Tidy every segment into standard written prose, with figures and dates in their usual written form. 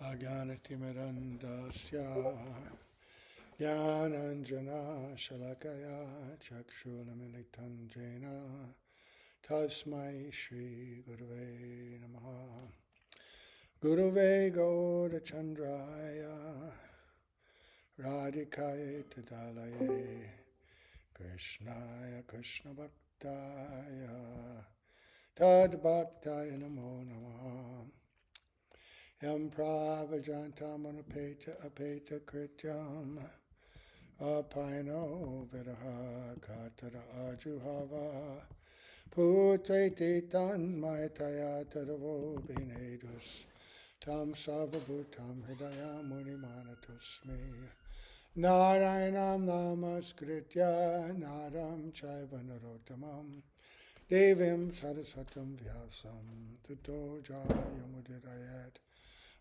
Agyanatimirandasya Jnananjana Shalakaya Chakshunamilitan Jena Tasmai Shri Guruve Namaha Guruve Gaurachandraya Radhikaya Tadalaye Krishnaya Krishna Bhaktaya Tad Bhaktaya Namo Namaha Yam Pravajantam Anupeta Apeta Krityam Apaino Viraha Katara Ajuhava Putreti Tan Maitaya Taravo Binedus Tam Savabhutam Hidaya Munimanatusmi Narayanam Namaskritya Naram Chaiva Narottamam Devim Saraswatam Vyasam Tuto Jayamudirayat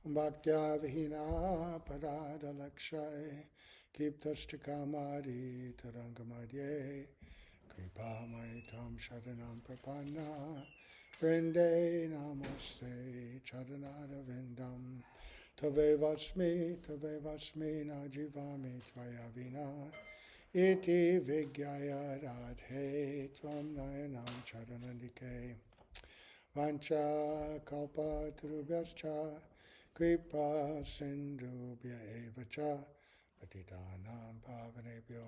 Bhaktya Vihina Parada Lakshay Kiptashtakamari Tarangamadye Kripa Maitam Sharanam Prapanna Vrinde Namaste Charanara Vindam Tave Vasmi Najivami Tvaya Vina Iti Vigyaya Radhe Tvam Nayanam Charanandike Vancha Kalpa Tarubhyascha Kripa Sindhubhya Evacha Patitanam Pavanebhyo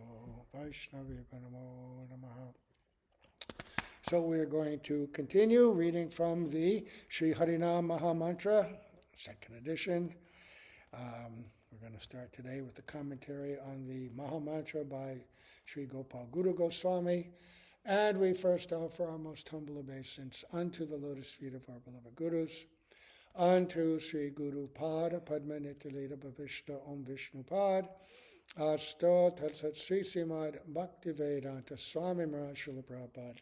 Vaishnavibhyo Namo Namaha. So we are going to continue reading from the Sri Harinam Mahamantra, second edition. We're going to start today with the commentary on the Mahamantra by Sri Gopal Guru Gosvami. And we first offer our most humble obeisance unto the lotus feet of our beloved Gurus, unto Sri Guru Pada Padma Nityalita Bhavishta Om Vishnu Pad, Asto Tatsat Sri Simad Bhaktivedanta Swami Maharaj Srila Prabhupada,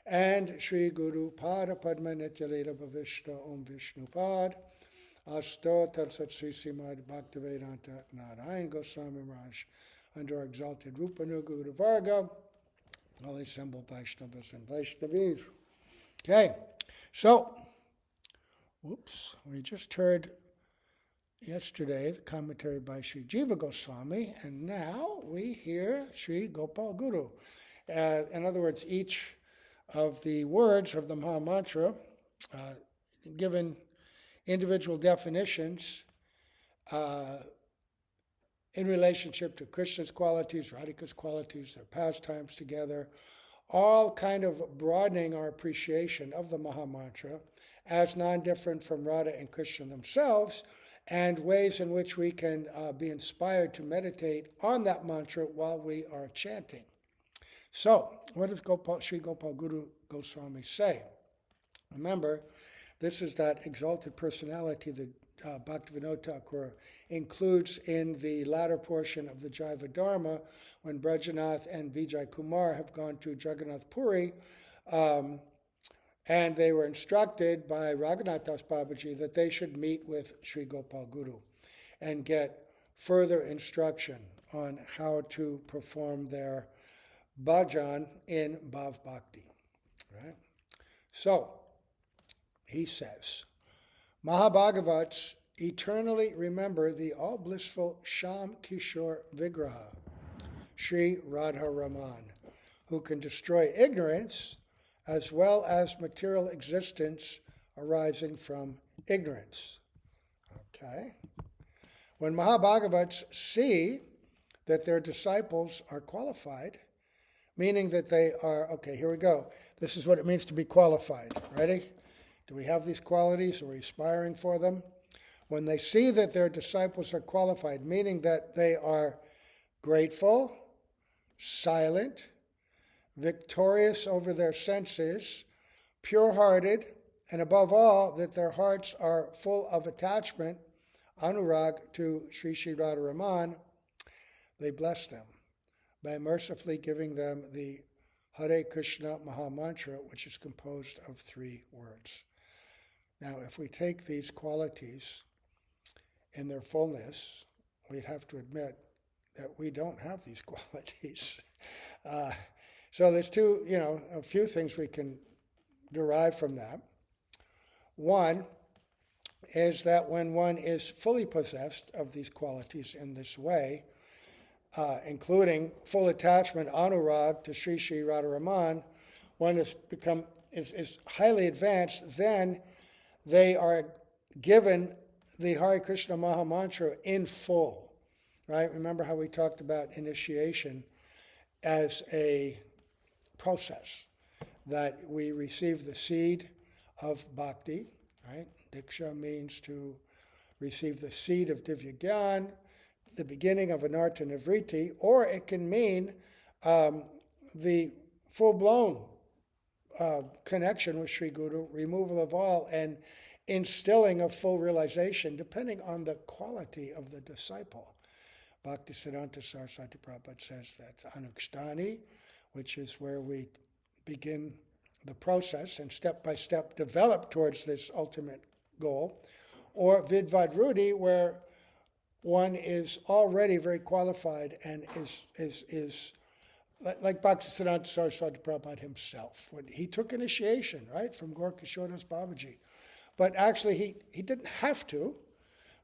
and Sri Guru Pada Padma Nityalita Bhavishta Om Vishnu Pad, Asto Tatsat Sri Simad Bhaktivedanta Narayan Goswami Maharaj, under our exalted Rupa Nuga Varga, all the assembled Vaishnavas and Vaishnavis. Okay, so, we just heard yesterday the commentary by Sri Jiva Goswami, and now we hear Sri Gopal Guru. In other words, each of the words of the Mahamantra, given individual definitions in relationship to Krishna's qualities, Radhika's qualities, their pastimes together, all kind of broadening our appreciation of the Mahamantra as non-different from Radha and Krishna themselves, and ways in which we can be inspired to meditate on that mantra while we are chanting. So, what does Sri Gopal Guru Goswami say? Remember, this is that exalted personality that Bhaktivinoda Thakur includes in the latter portion of the Jaiva Dharma when Brajanath and Vijay Kumar have gone to Jagannath Puri, and they were instructed by Raghunath Das Babaji that they should meet with Sri Gopal Guru and get further instruction on how to perform their bhajan in Bhav Bhakti. Right? So, he says, Mahabhagavats eternally remember the all-blissful Sham Kishore Vigraha, Sri Radha Raman, who can destroy ignorance as well as material existence arising from ignorance. Okay? When Mahabhagavats see that their disciples are qualified, meaning that they are, okay, here we go. This is what it means to be qualified. Ready? Do we have these qualities? Are we aspiring for them? When they see that their disciples are qualified, meaning that they are grateful, silent, victorious over their senses, pure-hearted, and above all, that their hearts are full of attachment, anurag, to Sri Sri Radharaman, they bless them by mercifully giving them the Hare Krishna Mahamantra, which is composed of 3 words. Now, if we take these qualities in their fullness, we'd have to admit that we don't have these qualities. So there's a few things we can derive from that. One is that when one is fully possessed of these qualities in this way, including full attachment, anurag, to Sri Sri Radharaman, one is highly advanced, then they are given the Hare Krishna Mahamantra in full. Right? Remember how we talked about initiation as a process, that we receive the seed of bhakti, right? Diksha means to receive the seed of Divya Gyan, the beginning of anartha nivriti, or it can mean the full-blown connection with Sri Guru, removal of all, and instilling of full realization, depending on the quality of the disciple. Bhaktisiddhanta Saraswati Prabhupada says that's anukstani, which is where we begin the process and step by step develop towards this ultimate goal, or vidvadrudi, where one is already very qualified and is like Bhaktisiddhanta Saraswati Prabhupada himself. When he took initiation, right, from Gaur Kishoredas Babaji. But actually he didn't have to,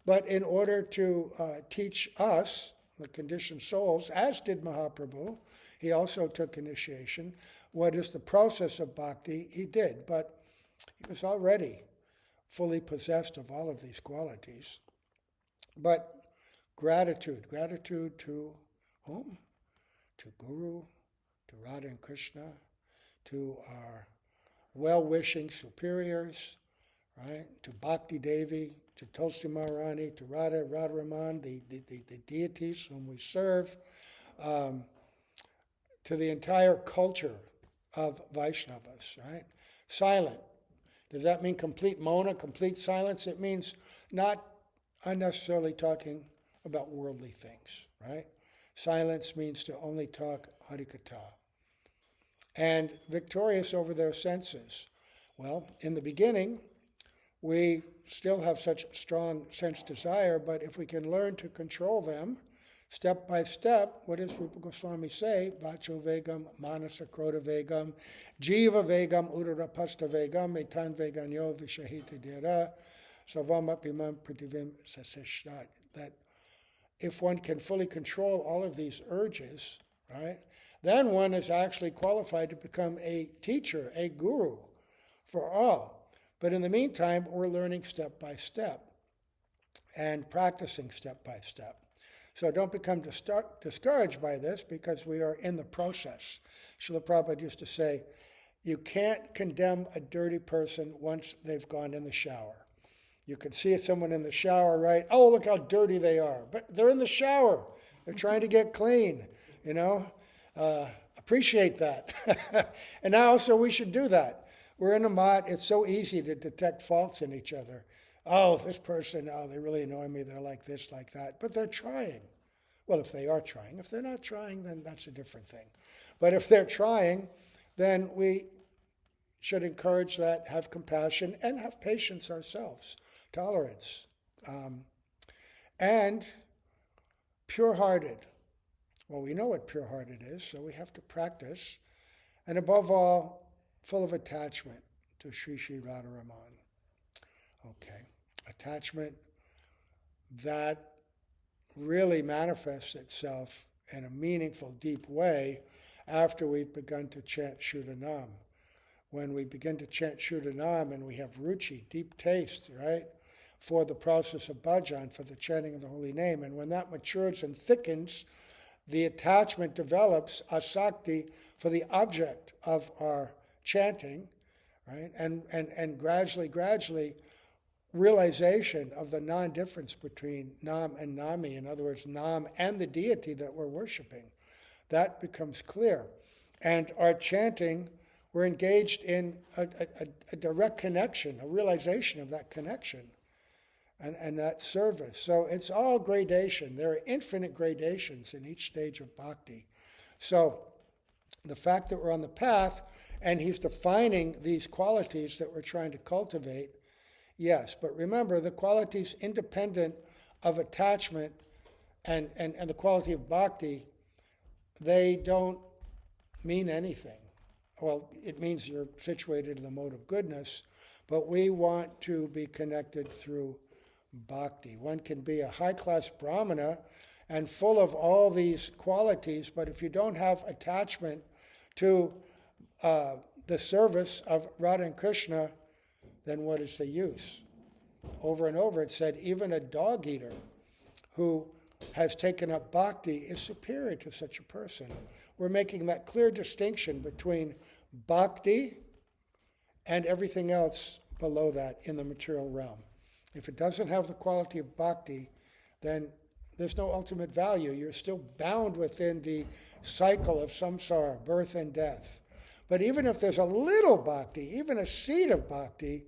but in order to teach us, the conditioned souls, as did Mahaprabhu, he also took initiation. What is the process of bhakti? He did, but he was already fully possessed of all of these qualities. But gratitude to whom? To Guru, to Radha and Krishna, to our well-wishing superiors, right? To Bhakti Devi, to Tulsi Maharani, to Radharaman, the deities whom we serve, to the entire culture of Vaishnavas, right? Silent. Does that mean complete mona, complete silence? It means not unnecessarily talking about worldly things, right? Silence means to only talk Harikatha. And victorious over their senses. Well, in the beginning, we still have such strong sense desire, but if we can learn to control them, step by step, what does Rupa Goswami say? Vacho vegam, manasa krota vegam, jiva vegam, udara pasta vegam, etan veganyo vishahita dira, savam apimam prativim saseshtat. That if one can fully control all of these urges, right, then one is actually qualified to become a teacher, a guru for all. But in the meantime, we're learning step by step and practicing step by step. So don't become discouraged by this, because we are in the process. Srila Prabhupada used to say, you can't condemn a dirty person once they've gone in the shower. You can see someone in the shower, right? Oh, look how dirty they are. But they're in the shower. They're trying to get clean, you know. Appreciate that. And now also we should do that. We're in a mat. It's so easy to detect faults in each other. Oh, this person, oh, they really annoy me. They're like this, like that. But they're trying. Well, if they are trying. If they're not trying, then that's a different thing. But if they're trying, then we should encourage that, have compassion, and have patience ourselves, tolerance, and pure-hearted. Well, we know what pure-hearted is, so we have to practice. And above all, full of attachment to Sri Sri Radharaman. Okay. Attachment that really manifests itself in a meaningful, deep way after we've begun to chant Shuddhanam. When we begin to chant Shuddhanam and we have ruchi, deep taste, right, for the process of bhajan, for the chanting of the holy name, and when that matures and thickens, the attachment develops, asakti, for the object of our chanting, right, and gradually, realization of the non-difference between Nam and Nami, in other words, Nam and the deity that we're worshiping. That becomes clear. And our chanting, we're engaged in a direct connection, a realization of that connection and that service. So it's all gradation. There are infinite gradations in each stage of bhakti. So the fact that we're on the path and he's defining these qualities that we're trying to cultivate, yes, but remember, the qualities independent of attachment and the quality of bhakti, they don't mean anything. Well, it means you're situated in the mode of goodness, but we want to be connected through bhakti. One can be a high-class brahmana and full of all these qualities, but if you don't have attachment to the service of Radha and Krishna, then what is the use? Over and over it said, even a dog eater who has taken up bhakti is superior to such a person. We're making that clear distinction between bhakti and everything else below that in the material realm. If it doesn't have the quality of bhakti, then there's no ultimate value. You're still bound within the cycle of samsara, birth and death. But even if there's a little bhakti, even a seed of bhakti,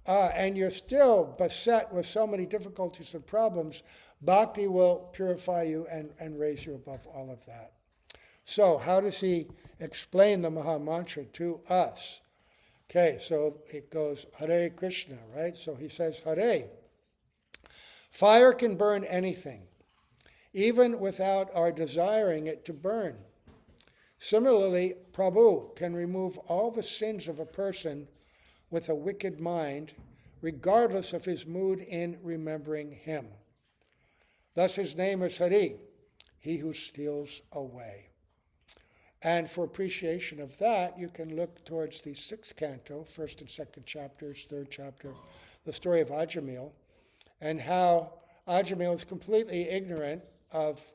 and you're still beset with so many difficulties and problems, bhakti will purify you and raise you above all of that. So how does he explain the Mahamantra to us? Okay, so it goes Hare Krishna, right? So he says, Hare. Fire can burn anything, even without our desiring it to burn. Similarly, Prabhu can remove all the sins of a person with a wicked mind, regardless of his mood in remembering him. Thus his name is Hare, he who steals away. And for appreciation of that, you can look towards the 6th canto, 1st and 2nd chapters, 3rd chapter, the story of Ajamil, and how Ajamil is completely ignorant of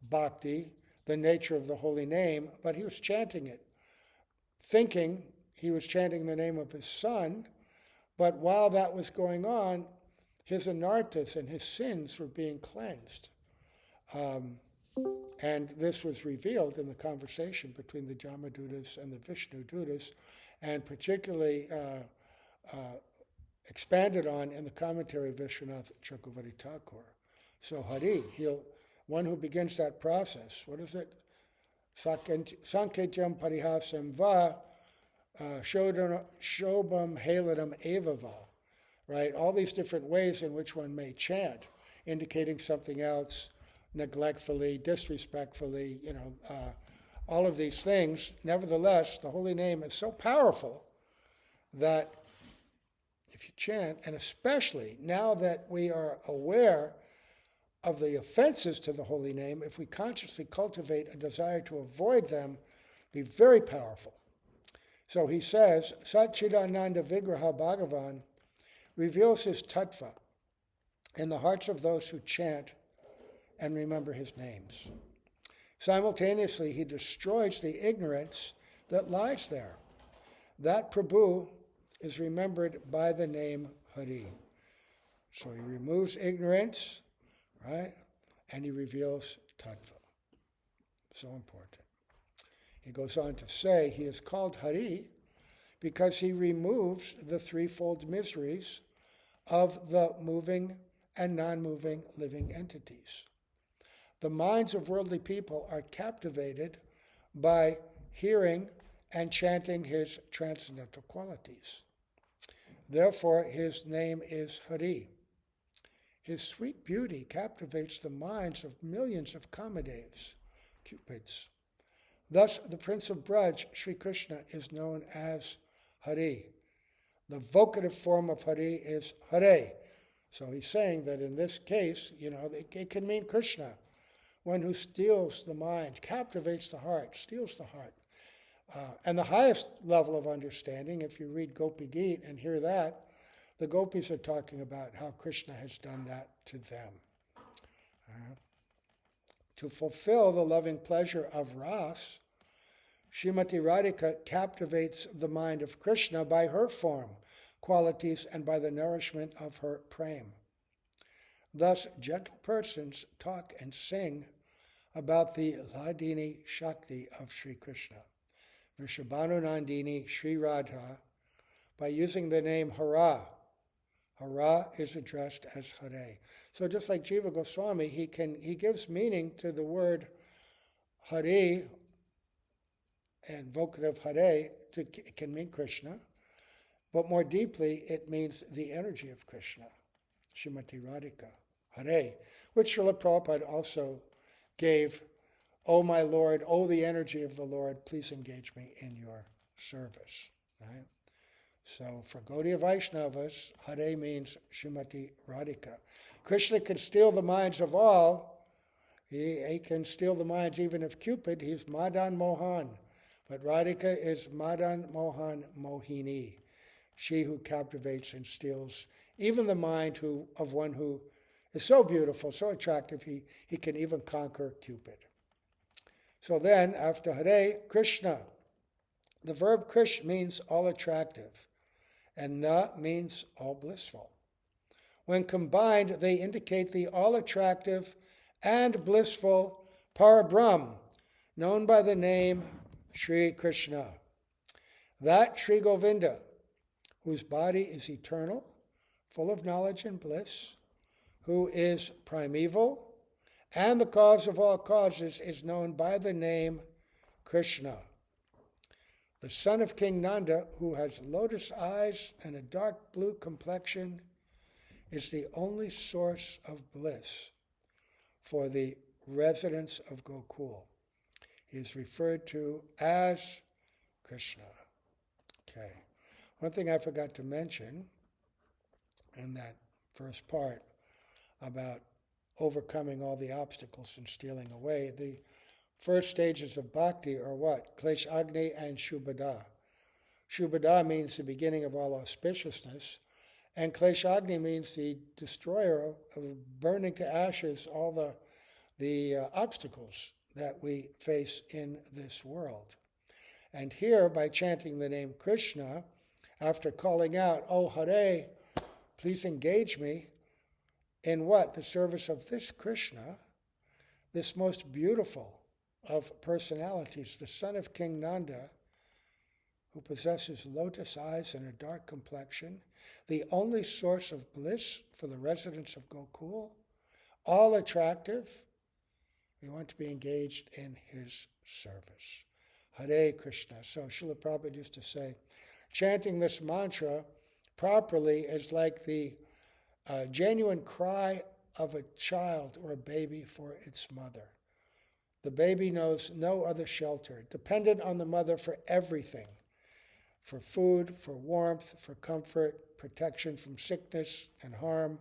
bhakti, the nature of the holy name, but he was chanting it, thinking he was chanting the name of his son, but while that was going on, his anarthas and his sins were being cleansed. And this was revealed in the conversation between the Jamadutas and the Vishnu Dutas, and particularly expanded on in the commentary of Vishwanath Chakravarti Thakur. So Hare, one who begins that process, what is it? Sanketyam parihasam va shobam haladam evava. Right? All these different ways in which one may chant, indicating something else, neglectfully, disrespectfully, all of these things. Nevertheless, the holy name is so powerful that if you chant, and especially now that we are aware of the offenses to the holy name, if we consciously cultivate a desire to avoid them, be very powerful. So he says, Satchidananda Vigraha Bhagavan reveals his tattva in the hearts of those who chant and remember his names. Simultaneously, he destroys the ignorance that lies there. That Prabhu is remembered by the name Hare. So he removes ignorance, right? And he reveals tattva. So important. He goes on to say he is called Hare because he removes the threefold miseries of the moving and non-moving living entities. The minds of worldly people are captivated by hearing and chanting his transcendental qualities. Therefore, his name is Hare. His sweet beauty captivates the minds of millions of Kamadevs, Cupids. Thus, the Prince of Braj, Sri Krishna, is known as Hare. The vocative form of Hare is Hare. So he's saying that in this case, it can mean Krishna, one who steals the mind, captivates the heart, steals the heart. And the highest level of understanding, if you read Gopi Geet and hear that, the gopis are talking about how Krishna has done that to them. To fulfill the loving pleasure of Ras, Srimati Radhika captivates the mind of Krishna by her form, qualities, and by the nourishment of her prem. Thus, gentle persons talk and sing about the Hladini Shakti of Sri Krishna, Vrishabhanu Nandini Sri Radha, by using the name Hara. Hara is addressed as Hare. So just like Jiva Goswami, he gives meaning to the word Hare, and vocative Hare, it can mean Krishna, but more deeply it means the energy of Krishna, Srimati Radhika, Hare, which Srila Prabhupada also gave, "O my Lord, O the energy of the Lord, please engage me in your service." Right? So for Gaudiya Vaishnavas, Hare means Srimati Radhika. Krishna can steal the minds of all. He can steal the minds even of Cupid. He's Madan Mohan. But Radhika is Madan Mohan Mohini. She who captivates and steals even the mind of one who is so beautiful, so attractive, he can even conquer Cupid. So then, after Hare, Krishna. The verb Krish means all attractive, and Na means all blissful. When combined, they indicate the all attractive and blissful Parabrahm, known by the name Sri Krishna. That Sri Govinda, whose body is eternal, full of knowledge and bliss, who is primeval, and the cause of all causes, is known by the name Krishna. The son of King Nanda, who has lotus eyes and a dark blue complexion, is the only source of bliss for the residents of Gokul. He is referred to as Krishna. Okay. One thing I forgot to mention in that first part about overcoming all the obstacles and stealing away, the first stages of bhakti are what? Klesh Agni and Shubhada. Shubhada means the beginning of all auspiciousness, and Klesh Agni means the destroyer of burning to ashes all the obstacles that we face in this world. And here, by chanting the name Krishna, after calling out, "Oh Hare, please engage me," in what? The service of this Krishna, this most beautiful of personalities, the son of King Nanda, who possesses lotus eyes and a dark complexion, the only source of bliss for the residents of Gokul, all attractive. We want to be engaged in his service. Hare Krishna. So Srila Prabhupada used to say, chanting this mantra properly is like the genuine cry of a child or a baby for its mother. The baby knows no other shelter, dependent on the mother for everything, for food, for warmth, for comfort, protection from sickness and harm.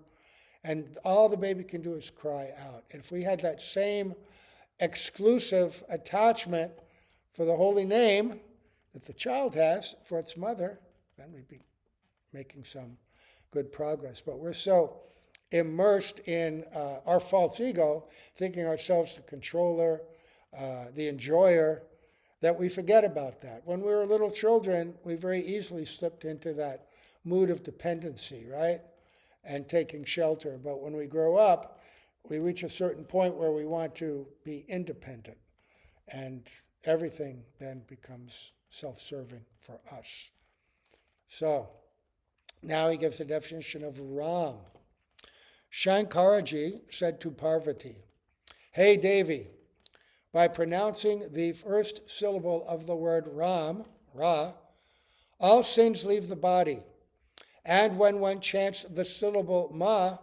And all the baby can do is cry out. And if we had that same exclusive attachment for the holy name that the child has for its mother, then we'd be making some good progress. But we're so immersed in our false ego, thinking ourselves the controller, the enjoyer, that we forget about that. When we were little children, we very easily slipped into that mood of dependency, right? And taking shelter. But when we grow up, we reach a certain point where we want to be independent. And everything then becomes self-serving for us. So, now he gives a definition of Ram. Shankaraji said to Parvati, "Hey Devi, by pronouncing the first syllable of the word Ram, Ra, all sins leave the body. And when one chants the syllable Ma,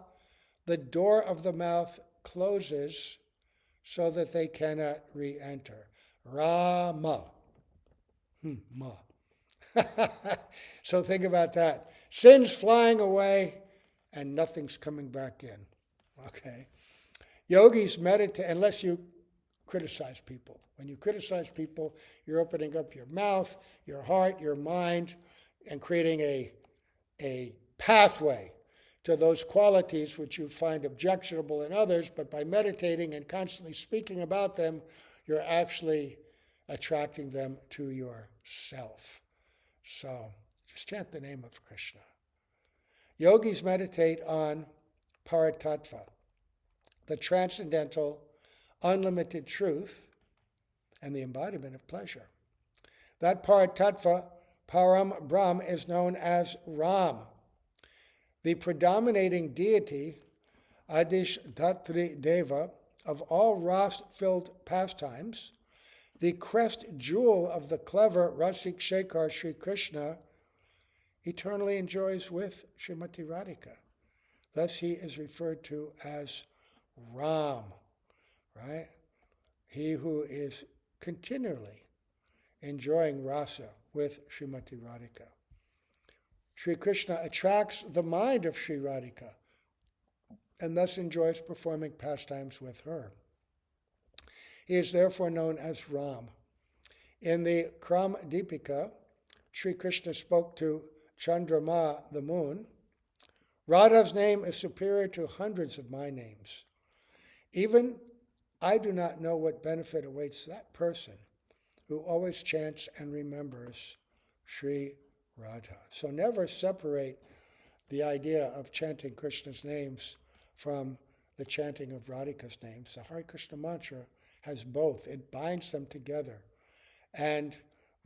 the door of the mouth closes so that they cannot re-enter. Rama. Ma. So think about that. Sin's flying away and nothing's coming back in. Okay. Yogis meditate, unless you criticize people. When you criticize people, you're opening up your mouth, your heart, your mind, and creating a pathway to those qualities which you find objectionable in others, but by meditating and constantly speaking about them, you're actually attracting them to yourself. So, just chant the name of Krishna. Yogis meditate on Paratattva, the transcendental, unlimited truth, and the embodiment of pleasure. That Paratattva, Param Brahm, is known as Ram. The predominating deity, Adish Dhatri Deva, of all ras-filled pastimes, the crest jewel of the clever Rasik Shekhar Sri Krishna, eternally enjoys with Srimati Radhika. Thus he is referred to as Ram, right? He who is continually enjoying rasa with Srimati Radhika. Sri Krishna attracts the mind of Sri Radhika and thus enjoys performing pastimes with her. He is therefore known as Ram. In the Kram Deepika, Sri Krishna spoke to Chandrama, the moon, Radha's name is superior to hundreds of my names. Even I do not know what benefit awaits that person who always chants and remembers Sri Radha. So never separate the idea of chanting Krishna's names from the chanting of Radhika's names. The Hare Krishna mantra has both. It binds them together. And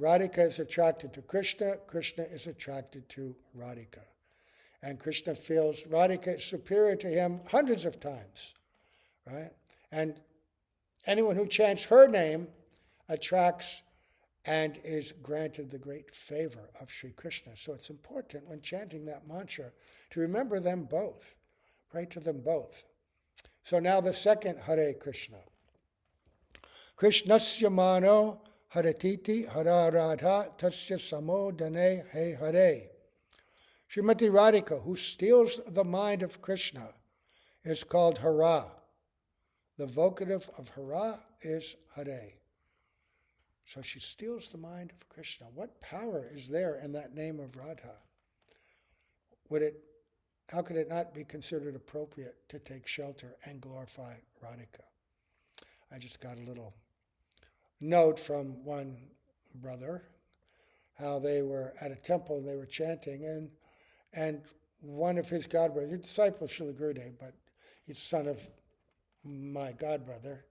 Radhika is attracted to Krishna. Krishna is attracted to Radhika. And Krishna feels Radhika is superior to him hundreds of times. Right? And anyone who chants her name attracts and is granted the great favor of Sri Krishna. So it's important when chanting that mantra to remember them both. Pray to them both. So now the second Hare Krishna. Krishnasya mano haratiti hara radha tasya samo dane he Hare. Srimati Radhika, who steals the mind of Krishna, is called Hara. The vocative of Hara is Hare. So she steals the mind of Krishna. What power is there in that name of Radha? How could it not be considered appropriate to take shelter and glorify Radhika? I just got a little note from one brother, how they were at a temple and they were chanting, and one of his godbrothers, a disciple of Srila Gurudev, but he's son of my godbrother.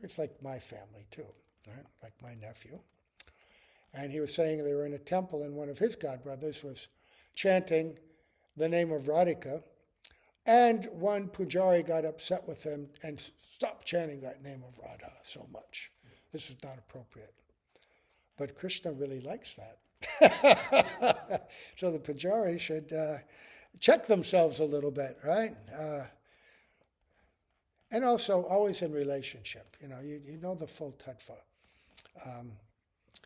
It's like my family too, right? Like my nephew. And he was saying they were in a temple and one of his godbrothers was chanting the name of Radhika, and one pujari got upset with him and stopped chanting that name of Radha so much. This is not appropriate. But Krishna really likes that. So the pujari should check themselves a little bit, right? And also always in relationship. You know the full tattva.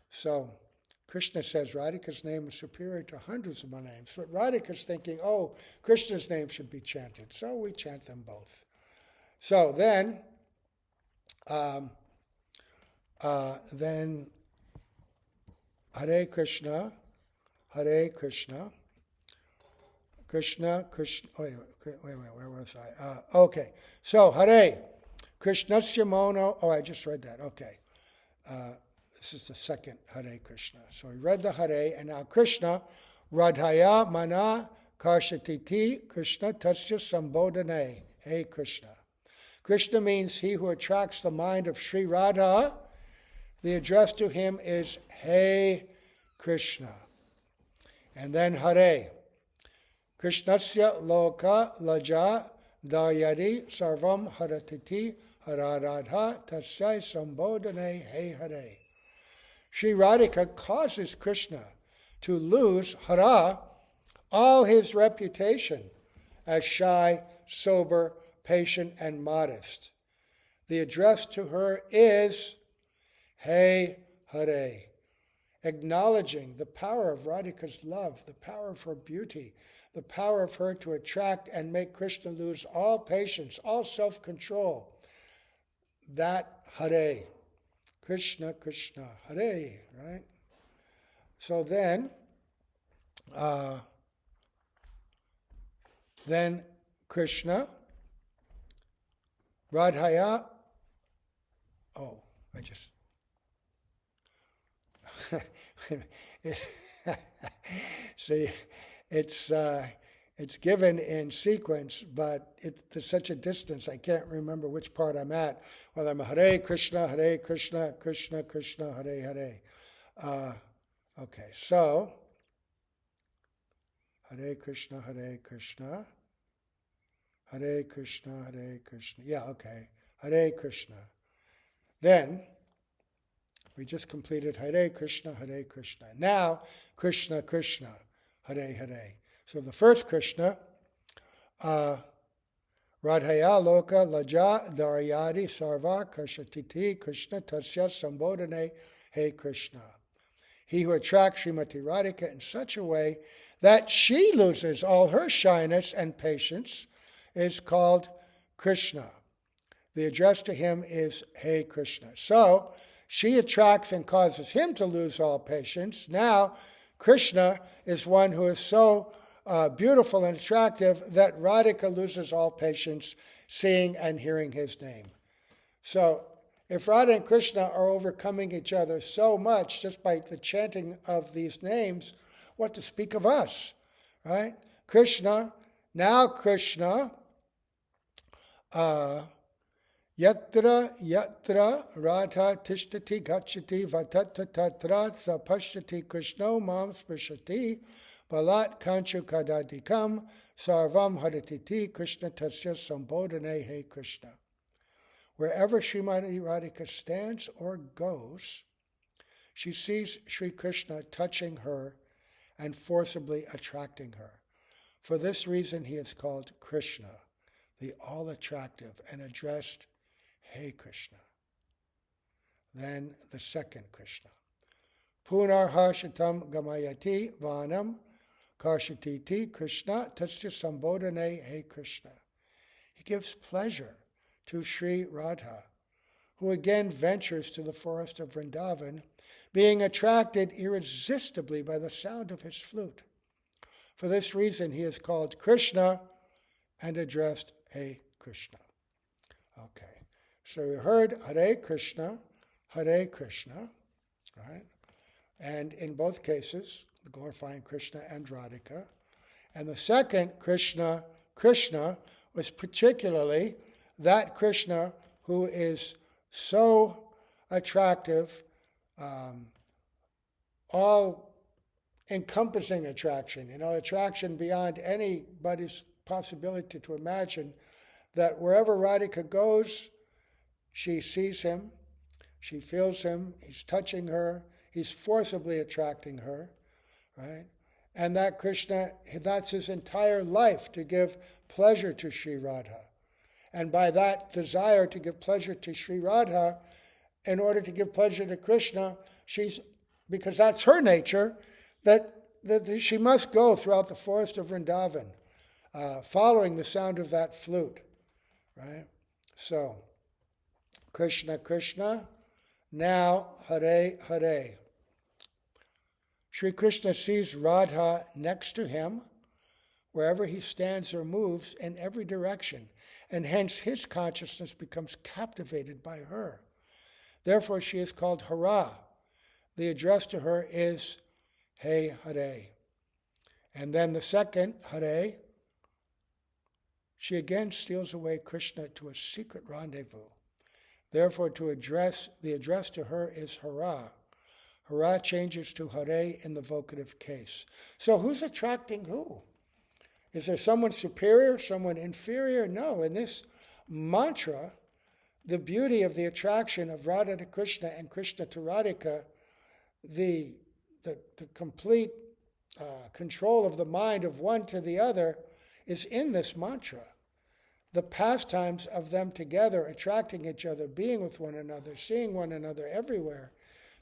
So Krishna says Radhika's name is superior to hundreds of my names. But Radhika's thinking, Krishna's name should be chanted. So we chant them both. So then Hare Krishna, Hare Krishna, Krishna, Krishna, wait, where was I? Okay, so Hare, Krishnasya mono, I just read that, okay. This is the second Hare Krishna. So we read the Hare, and now Krishna, Radhaya mana karshatiti, Krishna tasya sambodhane, Hey Krishna. Krishna means he who attracts the mind of Sri Radha. The address to him is Hey Krishna. And then Hare. Krishnasya loka laja daryadi sarvam haratiti hararadha tasyai sambodhane Hey Hare. Sri Radhika causes Krishna to lose Hara all his reputation as shy, sober, patient, and modest. The address to her is Hey Hare, acknowledging the power of Radhika's love, the power of her beauty, the power of her to attract and make Krishna lose all patience, all self-control. That Hare, Krishna, Krishna, Hare, right? So then Krishna, Radhaya, see, it's given in sequence, but there's such a distance, I can't remember which part I'm at, whether I'm Hare Krishna, Krishna Krishna, Hare Hare. Okay, so, Hare Krishna, Hare Krishna, Hare Krishna, Hare Krishna. Yeah, okay, Hare Krishna. Then, we just completed Hare Krishna, Hare Krishna. Now, Krishna, Krishna, Hare Hare. So the first Krishna, Radhaya Loka Laja Daryadi Sarva Karshatiti Krishna Tasya Sambodhane Hey Krishna. He who attracts Srimati Radhika in such a way that she loses all her shyness and patience is called Krishna. The address to him is Hey Krishna. So she attracts and causes him to lose all patience. Now Krishna is one who is so beautiful and attractive that Radhika loses all patience seeing and hearing his name. So if Radha and Krishna are overcoming each other so much just by the chanting of these names, what to speak of us, right? Krishna, now Krishna, yatra radha tishtati gacchati vatata tatra sapashyati krishno mam sprishati balat kanchu kadadikam sarvam harititi krishna tasya sambodhane he Krishna. Wherever Srimati Radhika stands or goes, she sees Sri Krishna touching her and forcibly attracting her. For this reason, he is called Krishna, the all-attractive, and addressed, Hey Krishna. Then the second Krishna. Punar harshatam gamayati vanam karshititi Krishna tasya sambodhane Hey Krishna. He gives pleasure to Sri Radha, who again ventures to the forest of Vrindavan, being attracted irresistibly by the sound of his flute. For this reason, he is called Krishna and addressed, Hey Krishna. Okay, so we heard Hare Krishna, right? And in both cases, glorifying Krishna and Radhika. And the second Krishna was particularly that Krishna who is so attractive, all-encompassing attraction, attraction beyond anybody's possibility to imagine, that wherever Radhika goes, she sees him, she feels him, he's touching her, he's forcibly attracting her, right? And that Krishna, that's his entire life, to give pleasure to Sri Radha. And by that desire to give pleasure to Sri Radha, in order to give pleasure to Krishna, because that's her nature, that she must go throughout the forest of Vrindavan, following the sound of that flute, right? So, Krishna, Krishna, now Hare, Hare. Sri Krishna sees Radha next to him, wherever he stands or moves, in every direction, and hence his consciousness becomes captivated by her. Therefore, she is called Hara. The address to her is Hey Hare. And then the second, Hare, she again steals away Krishna to a secret rendezvous. Therefore, the address to her is Hara. Hara changes to Hare in the vocative case. So who's attracting who? Is there someone superior, someone inferior? No. In this mantra, the beauty of the attraction of Radha to Krishna and Krishna to Radhika, the complete control of the mind of one to the other is in this mantra. The pastimes of them together, attracting each other, being with one another, seeing one another everywhere,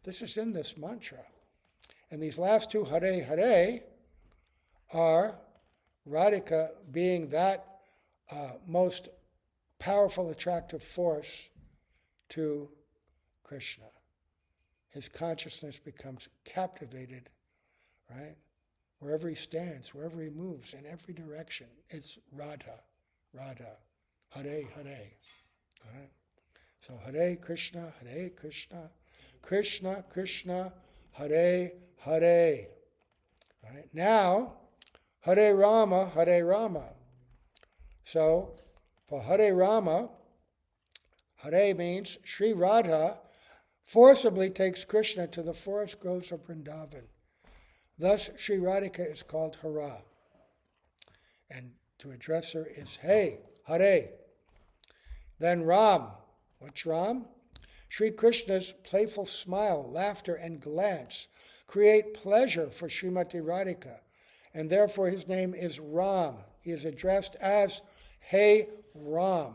this is in this mantra. And these last two, Hare Hare, are Radhika being that most powerful attractive force to Krishna. His consciousness becomes captivated, right? Wherever he stands, wherever he moves, in every direction, it's Radha, Radha, Hare Hare. Right? So Hare Krishna, Krishna Krishna, Hare Hare. Right? Now, Hare Rama, Hare Rama. So, for Hare Rama, Hare means Sri Radha forcibly takes Krishna to the forest groves of Vrindavan. Thus, Sri Radhika is called Hara. And to address her is Hey, Hare. Then Ram. What's Ram? Sri Krishna's playful smile, laughter, and glance create pleasure for Srimati Radhika. And therefore his name is Ram. He is addressed as Hey Ram.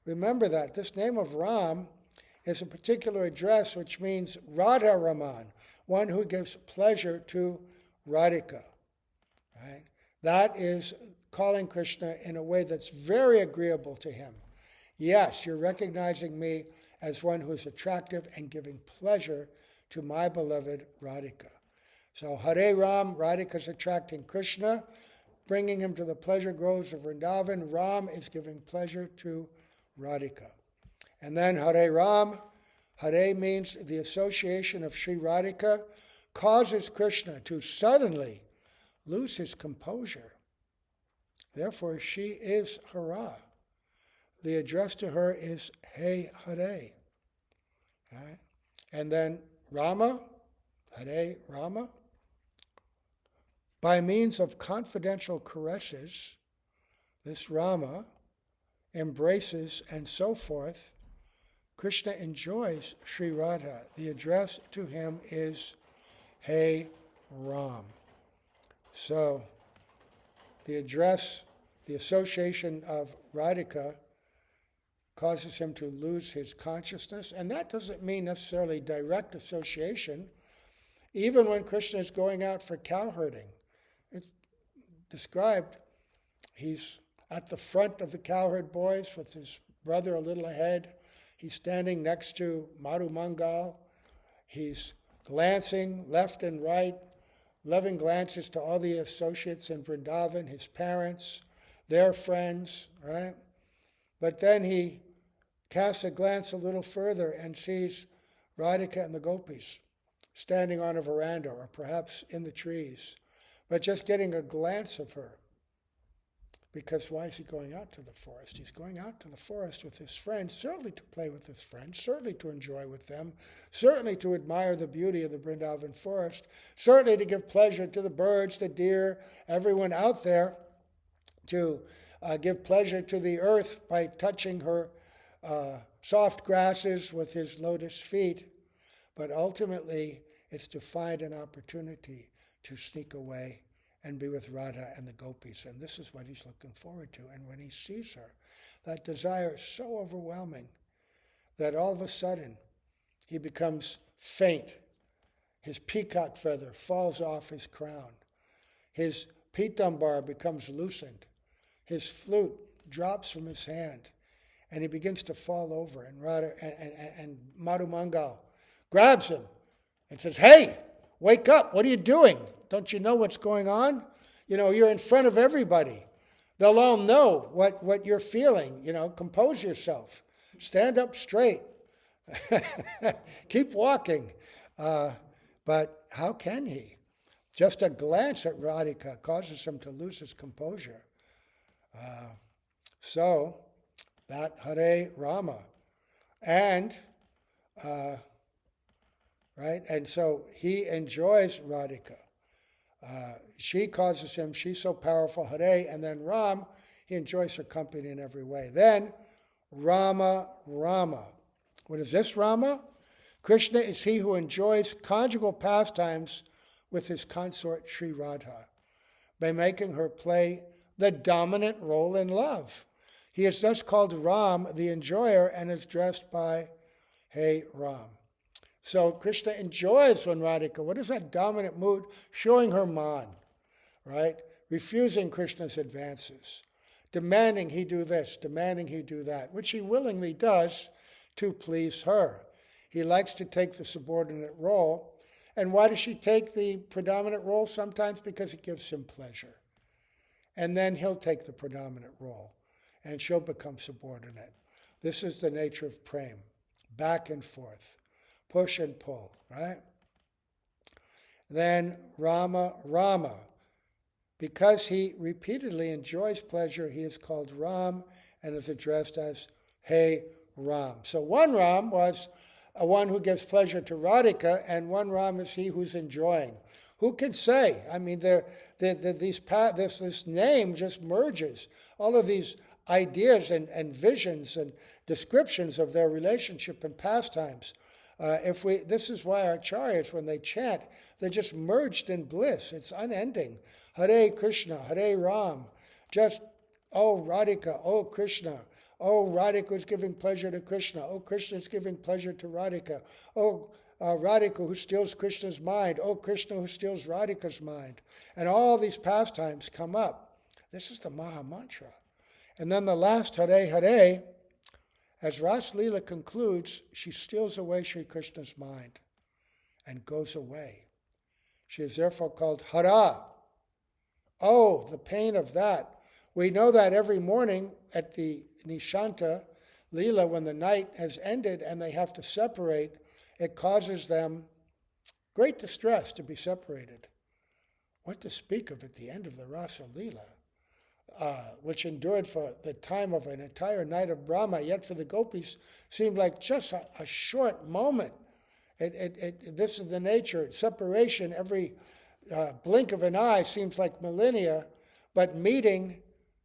Remember that. This name of Ram is a particular address which means Radha Raman, one who gives pleasure to Radhika. Right? That is calling Krishna in a way that's very agreeable to him. Yes, you're recognizing me as one who is attractive and giving pleasure to my beloved Radhika. So Hare Ram, Radhika is attracting Krishna, bringing him to the pleasure groves of Vrindavan. Ram is giving pleasure to Radhika. And then Hare Ram, Hare means the association of Sri Radhika causes Krishna to suddenly lose his composure. Therefore, she is Hara. The address to her is Hey Hare. Right? And then Rama, Hare Rama. By means of confidential caresses, this Rama embraces and so forth. Krishna enjoys Sri Radha. The address to him is Hey Ram. So the address, the association of Radhika causes him to lose his consciousness, and that doesn't mean necessarily direct association. Even when Krishna is going out for cow herding, it's described, he's at the front of the cowherd boys with his brother a little ahead. He's standing next to Mahamantra. He's glancing left and right, loving glances to all the associates in Vrindavan, his parents, their friends, right? But then he casts a glance a little further and sees Radhika and the gopis standing on a veranda or perhaps in the trees, but just getting a glance of her. Because why is he going out to the forest? He's going out to the forest with his friends, certainly to play with his friends, certainly to enjoy with them, certainly to admire the beauty of the Vrindavan forest, certainly to give pleasure to the birds, the deer, everyone out there, to give pleasure to the earth by touching her soft grasses with his lotus feet. But ultimately, it's to find an opportunity to sneak away and be with Radha and the gopis. And this is what he's looking forward to. And when he sees her, that desire is so overwhelming that all of a sudden he becomes faint. His peacock feather falls off his crown. His pitambar becomes loosened. His flute drops from his hand. And he begins to fall over. And Radha and Madhumangal grabs him and says, "Hey, wake up. What are you doing? Don't you know what's going on? You know, you're in front of everybody. They'll all know what you're feeling. You know, compose yourself. Stand up straight. Keep walking." But how can he? Just a glance at Radhika causes him to lose his composure. So, that Hare Rama. And, right? And so he enjoys Radhika. She causes him, she's so powerful, Hare, and then Ram, he enjoys her company in every way. Then, Rama. What is this Rama? Krishna is he who enjoys conjugal pastimes with his consort Sri Radha by making her play the dominant role in love. He is thus called Ram, the enjoyer, and is dressed by Hey Ram. So Krishna enjoys when Radhika, what is that dominant mood? Showing her man, right? Refusing Krishna's advances, demanding he do this, demanding he do that, which he willingly does to please her. He likes to take the subordinate role. And why does she take the predominant role? Sometimes because it gives him pleasure. And then he'll take the predominant role, and she'll become subordinate. This is the nature of prem, back and forth. Push and pull, right? Then Rama. Because he repeatedly enjoys pleasure, he is called Ram and is addressed as Hey Ram. So one Ram was one who gives pleasure to Radhika, and one Ram is he who's enjoying. Who can say? I mean, this name just merges all of these ideas and visions and descriptions of their relationship and pastimes. This is why our acharyas, when they chant, they're just merged in bliss. It's unending. Hare Krishna, Hare Ram. Just, oh Radhika, oh Krishna. Oh, Radhika is giving pleasure to Krishna. Oh, Krishna is giving pleasure to Radhika. Oh, Radhika who steals Krishna's mind, oh Krishna who steals Radhika's mind. And all these pastimes come up. This is the Mahamantra. And then the last Hare Hare, as Ras Leela concludes, she steals away Sri Krishna's mind and goes away. She is therefore called Hara. Oh, the pain of that. We know that every morning at the Nishanta Leela, when the night has ended and they have to separate, it causes them great distress to be separated. What to speak of at the end of the Rasa Leela, which endured for the time of an entire night of Brahma, yet for the gopis seemed like just a short moment. This is the nature. Separation, every blink of an eye seems like millennia, but meeting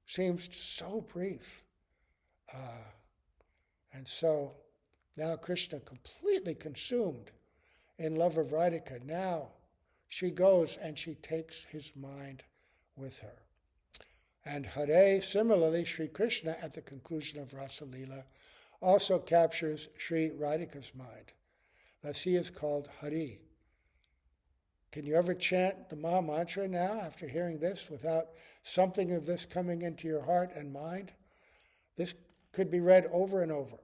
seems so brief. And so now Krishna, completely consumed in love of Radhika, now she goes and she takes his mind with her. And Hare, similarly, Sri Krishna, at the conclusion of Rasa Leela, also captures Sri Radhika's mind. Thus he is called Hari. Can you ever chant the Mahamantra now after hearing this without something of this coming into your heart and mind? This could be read over and over,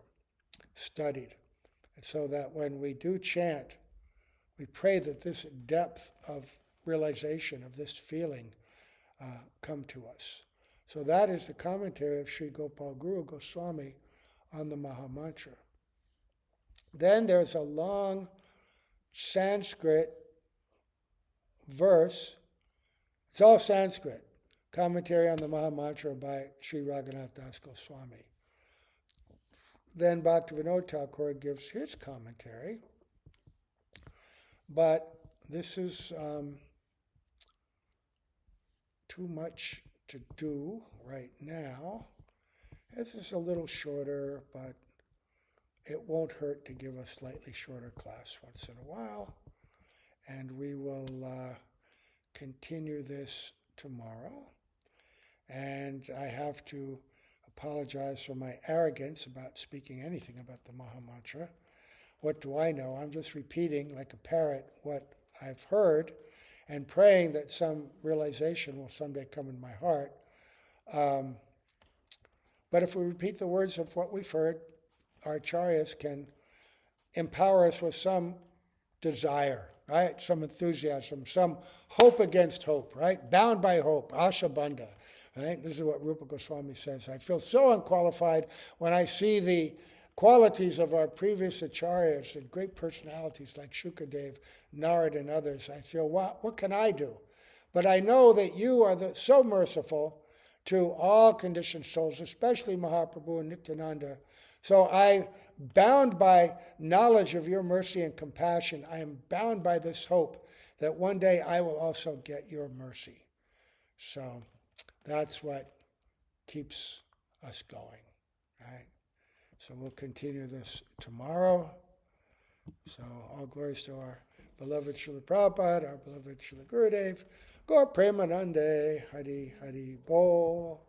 studied, and so that when we do chant, we pray that this depth of realization, of this feeling, come to us. So that is the commentary of Sri Gopal Guru Goswami on the Mahamantra. Then there's a long Sanskrit verse. It's all Sanskrit. Commentary on the Mahamantra by Sri Raghunath Das Goswami. Then Bhaktivinoda Thakur gives his commentary. But this is too much to do right now. This is a little shorter, but it won't hurt to give a slightly shorter class once in a while. And we will continue this tomorrow. And I have to apologize for my arrogance about speaking anything about the Mahamantra. What do I know? I'm just repeating like a parrot what I've heard and praying that some realization will someday come in my heart. But if we repeat the words of what we've heard, our acharyas can empower us with some desire, right? Some enthusiasm, some hope against hope, right? Bound by hope, asha bandha, right? This is what Rupa Goswami says. I feel so unqualified when I see the qualities of our previous acharyas and great personalities like Shukadev, Narad, and others. I feel, what can I do? But I know that you are so merciful to all conditioned souls, especially Mahaprabhu and Nityananda. So I, bound by knowledge of your mercy and compassion, I am bound by this hope that one day I will also get your mercy. So that's what keeps us going, right? So we'll continue this tomorrow. So all glories to our beloved Srila Prabhupada, our beloved Srila Gurudev. Gaur Premanande, Hari Hari Bol.